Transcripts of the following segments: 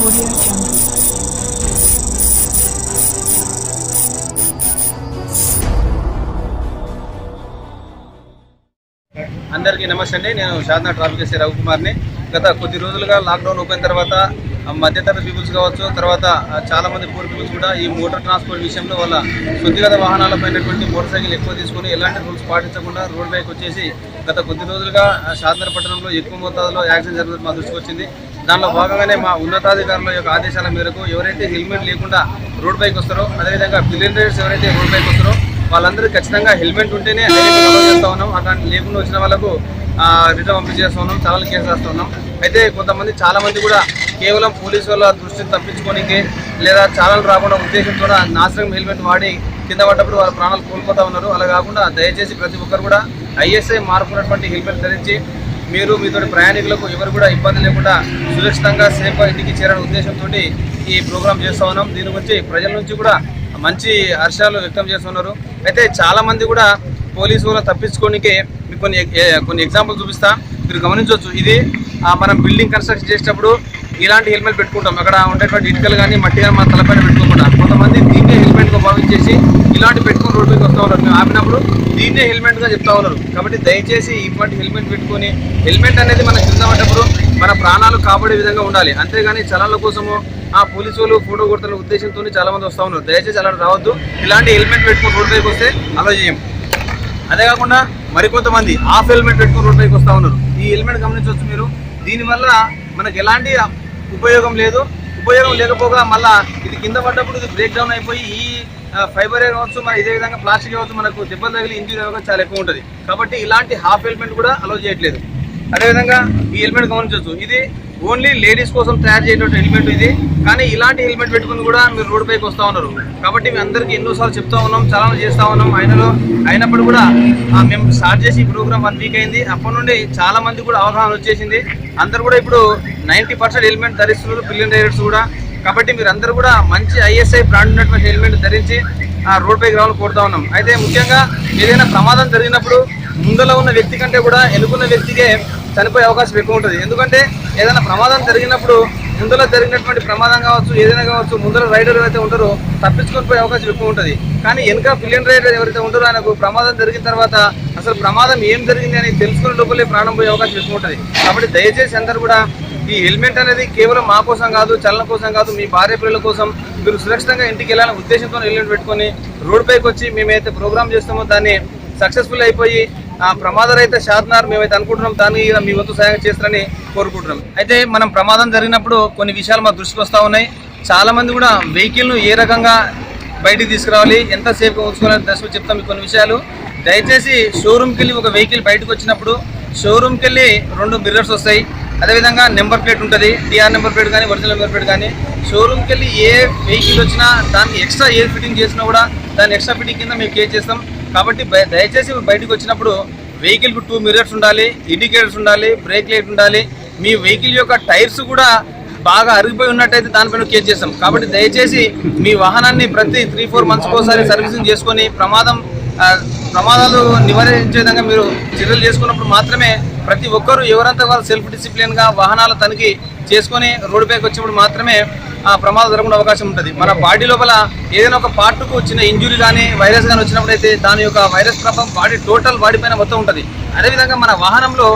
అందరికీ నమస్తే అండి. నేను షాద్నగర్ ట్రాఫిక్ ఎస్ఐ రవికుమార్ని. గత కొద్ది రోజులుగా లాక్డౌన్ ఓపెన్ తర్వాత మధ్యతరగతి పీపుల్స్ కావచ్చు, తర్వాత చాలామంది పూర్ పీపుల్స్ కూడా ఈ మోటార్ ట్రాన్స్పోర్ట్ విషయంలో వాళ్ళ శుద్ధిగత వాహనాలపైనటువంటి మోటార్ సైకిల్ ఎక్కువ తీసుకుని ఎలాంటి రూల్స్ పాటించకుండా రోడ్ బైక్ వచ్చేసి గత కొద్ది రోజులుగా షాద్నగర్ పట్టణంలో ఎక్కువ మోతాదులో యాక్సిడెంట్ జరుగుతుంది మా దృష్టికి వచ్చింది. దానిలో భాగంగానే మా ఉన్నతాధికారుల యొక్క ఆదేశాల మేరకు ఎవరైతే హెల్మెట్ లేకుండా రోడ్ బైక్ వస్తారో, అదేవిధంగా పిలియన్ రైడర్స్ ఎవరైతే రోడ్ బైక్ వస్తారో వాళ్ళందరూ ఖచ్చితంగా హెల్మెట్ ఉంటేనే అలో చేస్తూ ఉన్నాం. అట్లాంటి లేకుండా వచ్చిన వాళ్ళకు రిటర్న్ పంపించేస్తూ ఉన్నాం, చాలా కేసులు రాస్తూ ఉన్నాం. అయితే కొంతమంది చాలామంది కూడా కేవలం పోలీసు వాళ్ళ దృష్టిని తప్పించుకోనికి లేదా చాలాలు రాకుండా ఉద్దేశంతో నాశనం హెల్మెట్ వాడి కింద పడ్డప్పుడు వాళ్ళ ప్రాణాలు కోల్పోతూ ఉన్నారు. అలా కాకుండా దయచేసి ప్రతి ఒక్కరు కూడా ఐఎస్ఐ మార్కున్నటువంటి హెల్మెట్ ధరించి మీరు మీతో ప్రయాణికులకు ఎవరు కూడా ఇబ్బంది లేకుండా సురక్షితంగా సేఫ్గా ఇంటికి చేరడం ఉద్దేశంతో ఈ ప్రోగ్రాం చేస్తూ ఉన్నాం. దీని గురించి ప్రజల నుంచి కూడా మంచి హర్షాలు వ్యక్తం చేస్తున్నారు. అయితే చాలామంది కూడా పోలీసు వాళ్ళు తప్పించుకోనికే మీకు కొన్ని ఎగ్జాంపుల్ చూపిస్తా, మీరు గమనించవచ్చు. ఇది మనం బిల్డింగ్ కన్స్ట్రక్షన్ చేసేటప్పుడు ఇలాంటి హెల్మెట్ పెట్టుకుంటాం. అక్కడ ఉండేటువంటి ఇటుకలు కానీ మట్టి కానీ మన తలపైన పెట్టుకోకుండా కొంతమంది దీన్నే హెల్మెట్గా భావించేసి ఇలాంటి పెట్టుకుని రోడ్డు మీద వస్తూ ఉన్నారు. మేము ఆపినప్పుడు దీన్నే హెల్మెట్గా చెప్తా ఉన్నారు. కాబట్టి దయచేసి ఇటువంటి హెల్మెట్ పెట్టుకొని, హెల్మెట్ అనేది మనం కింద పడ్డప్పుడు మన ప్రాణాలు కాపాడే విధంగా ఉండాలి. అంతేగాని చలాన్ల కోసము పోలీసు వాళ్ళు ఫోటో కొడుతున్న ఉద్దేశంతో చాలా మంది వస్తూ ఉన్నారు. దయచేసి అలా రావద్దు. ఇలాంటి హెల్మెట్ పెట్టుకుని రోడ్ పైకి వస్తే అలా చేయం. అదే కాకుండా మరికొంతమంది హాఫ్ హెల్మెట్ పెట్టుకుని రోడ్ పైకి వస్తూ ఉన్నారు. ఈ హెల్మెట్ గమనించవచ్చు మీరు. దీనివల్ల మనకు ఎలాంటి ఉపయోగం లేదు. ఉపయోగం లేకపోగా మళ్ళీ ఇది కింద పడ్డప్పుడు ఇది బ్రేక్ డౌన్ అయిపోయి ఈ ఫైబరే కావచ్చు, మన ఇదే విధంగా ప్లాస్టిక్ కావచ్చు, మనకు దెబ్బలు తగిలి ఇంజరీ అవ్వగా చాలా ఎక్కువ ఉంటుంది. కాబట్టి ఇలాంటి హాఫ్ హెల్మెట్ కూడా అలో చేయట్లేదు. అదేవిధంగా ఈ హెల్మెట్ గమనించవచ్చు. ఇది ఓన్లీ లేడీస్ కోసం తయారు చేయటువంటి హెల్మెట్ ఇది. కానీ ఇలాంటి హెల్మెట్ పెట్టుకుని కూడా మీరు రోడ్ పైకి వస్తూ ఉన్నారు. కాబట్టి మీ అందరికీ ఎన్నోసార్లు చెప్తా ఉన్నాం, చాలా చేస్తూ ఉన్నాం. అయినప్పుడు కూడా మేము స్టార్ట్ చేసి ఈ ప్రోగ్రామ్ 1 వీక్ అయింది. అప్పటి నుండి చాలా మంది కూడా అవగాహన వచ్చేసింది. అందరు కూడా ఇప్పుడు 90% హెల్మెట్ ధరిస్తున్నారు, పిలియన్ రైడర్స్ కూడా. కాబట్టి మీరు అందరూ కూడా మంచి ఐఎస్ఐ బ్రాండ్ ఉన్నటువంటి హెల్మెట్ ధరించి రోడ్ పైకి రావాలని కోరుతా ఉన్నాం. అయితే ముఖ్యంగా ఏదైనా ప్రమాదం జరిగినప్పుడు ముందర ఉన్న వ్యక్తి కంటే కూడా ఎన్నుకున్న వ్యక్తికే చనిపోయే అవకాశం ఎక్కువ ఉంటుంది. ఎందుకంటే ఏదైనా ప్రమాదం జరిగినప్పుడు ముందర జరిగినటువంటి ప్రమాదం కావచ్చు, ఏదైనా కావచ్చు, ముందర రైడర్ ఎవరైతే ఉంటారో తప్పించుకొని పోయే అవకాశం ఎక్కువ ఉంటుంది. కానీ వెనుక పిలియన్ రైడర్ ఎవరైతే ఉంటారో ఆయనకు ప్రమాదం జరిగిన తర్వాత అసలు ప్రమాదం ఏం జరిగింది అని తెలుసుకునే లోపలే ప్రాణం పోయే అవకాశం ఎక్కువ ఉంటుంది. కాబట్టి దయచేసి అందరూ కూడా ఈ హెల్మెట్ అనేది కేవలం మా కోసం కాదు, చలన కోసం కాదు, మీ భార్య పిల్లల కోసం మీరు సురక్షితంగా ఇంటికి వెళ్ళాలనే ఉద్దేశంతో హెల్మెట్ పెట్టుకొని రోడ్ పైకి వచ్చి మేమైతే ప్రోగ్రామ్ చేస్తామో దాన్ని సక్సెస్ఫుల్ అయిపోయి ప్రమాదరహిత షాద్నగర్ మేమైతే అనుకుంటున్నాం, దాన్ని మీ వంతు సహాయం చేస్తారని కోరుకుంటున్నాం. అయితే మనం ప్రమాదం జరిగినప్పుడు కొన్ని విషయాలు మా దృష్టికి వస్తూ ఉన్నాయి. చాలామంది కూడా వెహికల్ను ఏ రకంగా బయటికి తీసుకురావాలి, ఎంత సేఫ్గా ఉంచుకోవాలని దశలో చెప్తాం. మీకు కొన్ని విషయాలు దయచేసి షోరూమ్కి వెళ్ళి ఒక వెహికల్ బయటకు వచ్చినప్పుడు షోరూమ్కి వెళ్ళి 2 మిర్రర్స్ వస్తాయి. అదేవిధంగా నెంబర్ ప్లేట్ ఉంటుంది, టీఆర్ నెంబర్ ప్లేట్ కానీ ఒరిజినల్ నెంబర్ ప్లేట్ కానీ. షోరూమ్కి వెళ్ళి ఏ వెహికల్ వచ్చినా దానికి ఎక్స్ట్రా ఎయిర్ ఫిట్టింగ్ చేసినా కూడా దాన్ని ఎక్స్ట్రా ఫిట్టింగ్ కింద మేము కేర్ చేస్తాం. కాబట్టి దయచేసి బయటకు వచ్చినప్పుడు వెహికల్కు 2 మిర్రర్స్ ఉండాలి, ఇండికేటర్స్ ఉండాలి, బ్రేక్ లైట్ ఉండాలి. మీ వెహికల్ యొక్క టైర్స్ కూడా బాగా అరిగిపోయి ఉన్నట్టయితే దానిపైన కేర్ చేస్తాం. కాబట్టి దయచేసి మీ వాహనాన్ని ప్రతి 3-4 మంత్స్కి ఒకసారి సర్వీసింగ్ చేసుకొని ప్రమాదాలు నివారించే విధంగా మీరు చర్యలు చేసుకున్నప్పుడు మాత్రమే ప్రతి ఒక్కరూ ఎవరంతా వాళ్ళు సెల్ఫ్ డిసిప్లిన్గా వాహనాల తనిఖీ చేసుకొని రోడ్డు పైకి వచ్చినప్పుడు మాత్రమే ప్రమాదం జరగకుండా అవకాశం ఉంటుంది. మన బాడీ లోపల ఏదైనా ఒక పార్ట్కు వచ్చిన ఇంజురీ కానీ వైరస్ కానీ వచ్చినప్పుడు అయితే దాని యొక్క వైరస్ ప్రభావం టోటల్ బాడీ పైన మొత్తం ఉంటుంది. అదేవిధంగా మన వాహనంలో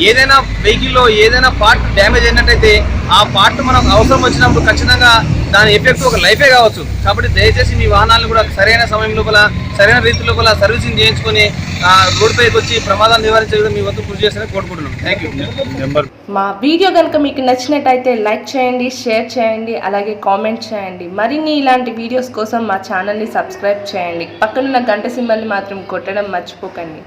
ఏదైనా వెహికల్లో ఏదైనా పార్ట్ డ్యామేజ్ అయినట్టయితే ఆ పార్ట్ మనకు అవసరం వచ్చినప్పుడు ఖచ్చితంగా దాని ఎఫెక్ట్ ఒక లైఫే కావచ్చు. కాబట్టి దయచేసి మీ వాహనాలను కూడా సరైన సమయం లోపల సరైన రీతి లోపల సర్వీసింగ్ చేయించుకొని రోడ్ పైకి వచ్చి ప్రమాదాలు నివారించే విధంగా మీ వద్ద కృషి చేస్తారని కోరుకుంటున్నాం. Thank you. మా వీడియో కనుక మీకు నచ్చినట్టయితే లైక్ చేయండి, షేర్ చేయండి, అలాగే కామెంట్ చేయండి. మరిన్ని ఇలాంటి వీడియోస్ కోసం మా ఛానల్ని సబ్స్క్రైబ్ చేయండి. పక్కనున్న గంట సింబల్ని మాత్రం కొట్టడం మర్చిపోకండి.